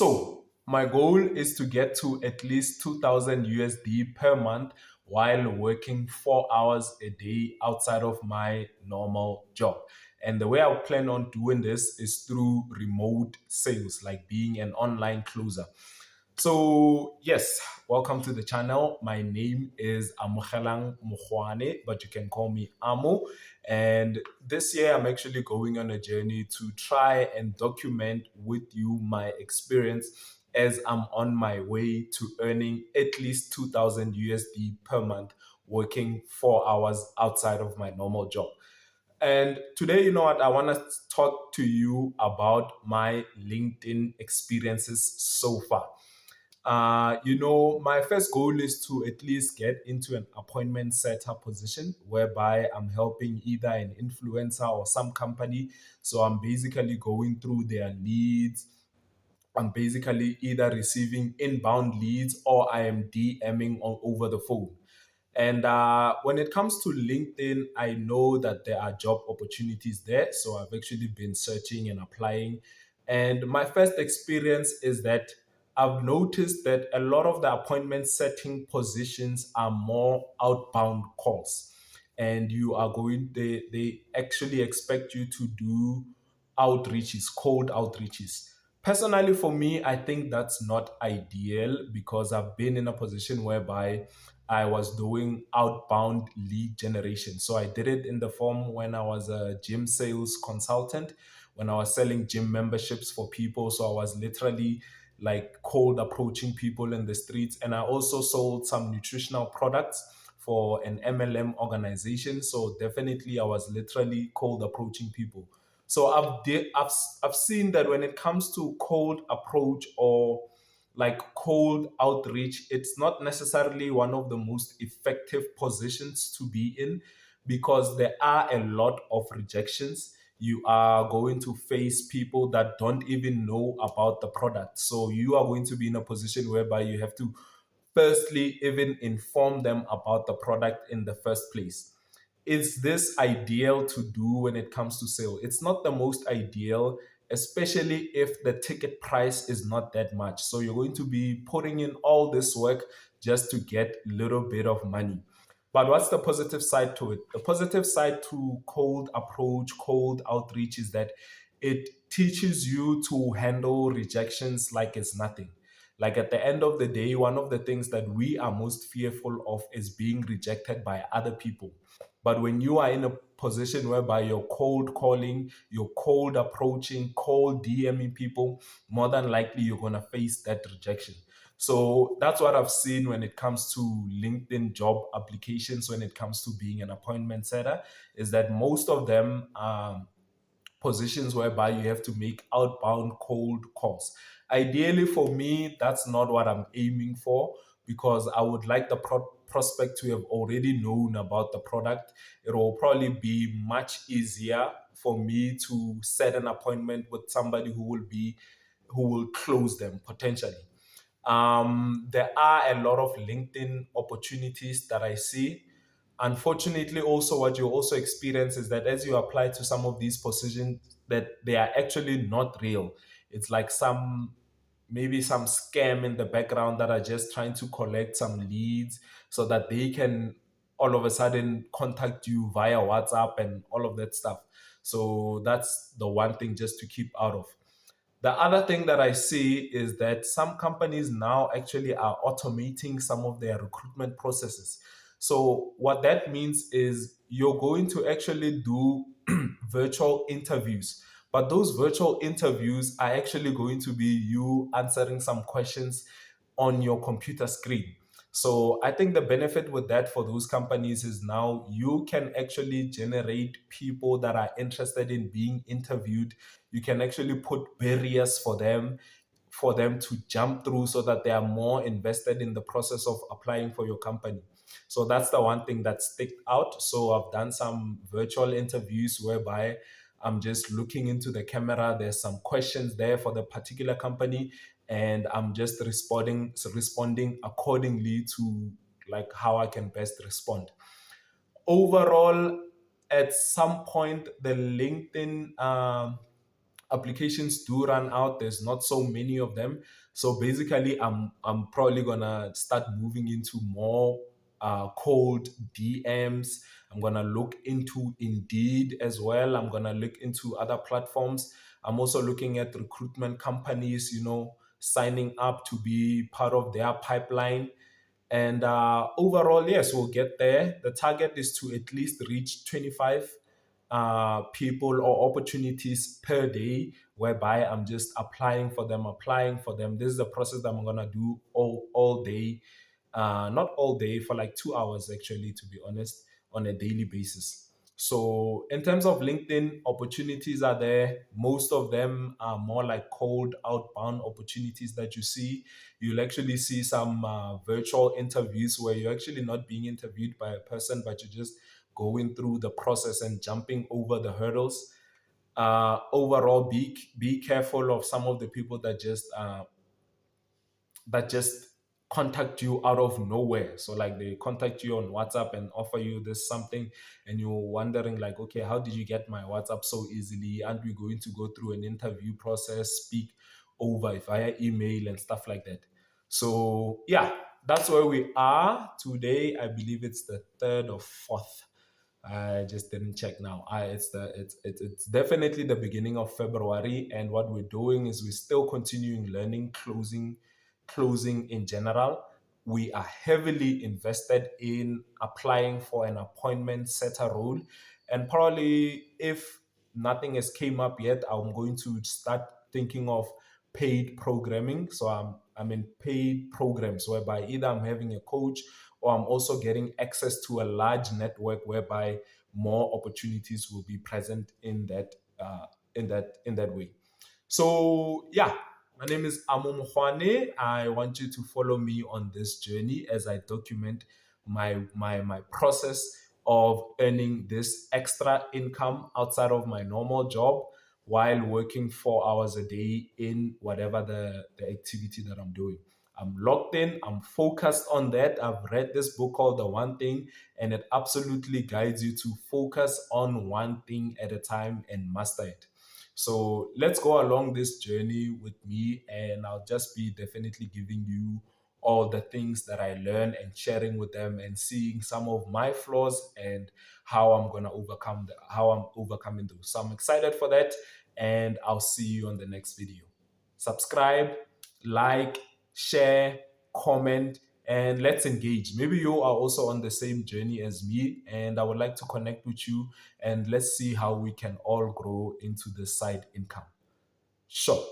So my goal is to get to at least 2000 USD per month while working 4 hours a day outside of my normal job. And the way I plan on doing this is through remote sales, like being an online closer. So, yes, welcome to the channel. My name is Amuhelang Mukhwane, but you can call me Amu. And this year, I'm actually going on a journey to try and document with you my experience as I'm on my way to earning at least 2000 USD per month, working 4 hours outside of my normal job. And today, you know what, I want to talk to you about my LinkedIn experiences so far. My first goal is to at least get into an appointment setter position whereby I'm helping either an influencer or some company. So I'm basically going through their leads. I'm basically either receiving inbound leads or I am DMing over the phone. And when it comes to LinkedIn, I know that there are job opportunities there. So I've actually been searching and applying. And my first experience is that I've noticed that a lot of the appointment setting positions are more outbound calls. And they actually expect you to do outreaches, cold outreaches. Personally, for me, I think that's not ideal because I've been in a position whereby I was doing outbound lead generation. So I did it in the form when I was a gym sales consultant, when I was selling gym memberships for people. So I was literally like cold approaching people in the streets. And I also sold some nutritional products for an MLM organization. So definitely I was literally cold approaching people. So I've seen that when it comes to cold approach or like cold outreach, it's not necessarily one of the most effective positions to be in because there are a lot of rejections. You are going to face people that don't even know about the product. So you are going to be in a position whereby you have to firstly even inform them about the product in the first place. Is this ideal to do when it comes to sale? It's not the most ideal, especially if the ticket price is not that much. So you're going to be putting in all this work just to get a little bit of money. But what's the positive side to it? The positive side to cold approach, cold outreach is that it teaches you to handle rejections like it's nothing. Like at the end of the day, one of the things that we are most fearful of is being rejected by other people. But when you are in a position whereby you're cold calling, you're cold approaching, cold DMing people, more than likely you're going to face that rejection. So that's what I've seen when it comes to LinkedIn job applications, when it comes to being an appointment setter, is that most of them positions whereby you have to make outbound cold calls. Ideally, for me, that's not what I'm aiming for because I would like the prospect to have already known about the product. It will probably be much easier for me to set an appointment with somebody who will close them potentially. There are a lot of LinkedIn opportunities that I see. Unfortunately, also what you also experience is that as you apply to some of these positions, that they are actually not real. It's like maybe some scam in the background that are just trying to collect some leads so that they can all of a sudden contact you via WhatsApp and all of that stuff. So that's the one thing just to keep out of. The other thing that I see is that some companies now actually are automating some of their recruitment processes. So, what that means is you're going to actually do virtual interviews, but those virtual interviews are actually going to be you answering some questions on your computer screen. So I think the benefit with that for those companies is now you can actually generate people that are interested in being interviewed. You can actually put barriers for them to jump through so that they are more invested in the process of applying for your company. So that's the one thing that stick out. So I've done some virtual interviews whereby I'm just looking into the camera. There's some questions there for the particular company, and I'm just responding accordingly to like how I can best respond. Overall, at some point, the LinkedIn applications do run out. There's not so many of them. So basically, I'm probably gonna start moving into more cold DMs. I'm gonna look into Indeed as well. I'm gonna look into other platforms. I'm also looking at recruitment companies, signing up to be part of their pipeline. And overall, yes, we'll get there. The target is to at least reach 25 people or opportunities per day, whereby I'm just applying for them, applying for them. This is the process that I'm gonna do all day, not all day, for like 2 hours actually, to be honest, on a daily basis. So in terms of LinkedIn, opportunities are there. Most of them are more like cold outbound opportunities that you see. You'll actually see some virtual interviews where you're actually not being interviewed by a person, but you're just going through the process and jumping over the hurdles. Overall, be careful of some of the people that just contact you out of nowhere. So like they contact you on WhatsApp and offer you this something, and you're wondering like, okay, how did you get my WhatsApp so easily? Aren't we going to go through an interview process, speak over via email and stuff like that? So yeah, that's where we are today. I believe it's the third or fourth. I just didn't check now. It's definitely the beginning of February, and what we're doing is we're still continuing learning closing in general. We are heavily invested in applying for an appointment setter role, and probably if nothing has came up yet, I'm going to start thinking of paid programming. So I'm in paid programs whereby either I'm having a coach or I'm also getting access to a large network whereby more opportunities will be present in that way. So yeah, my name is Amo Mkhwane. I want you to follow me on this journey as I document my process of earning this extra income outside of my normal job while working 4 hours a day in whatever the activity that I'm doing. I'm locked in, I'm focused on that. I've read this book called The One Thing, and it absolutely guides you to focus on one thing at a time and master it. So let's go along this journey with me, and I'll just be definitely giving you all the things that I learn and sharing with them and seeing some of my flaws and how I'm overcoming those. So I'm excited for that, and I'll see you on the next video. Subscribe, like, share, comment, and let's engage. Maybe you are also on the same journey as me, and I would like to connect with you, and let's see how we can all grow into the side income. Sure.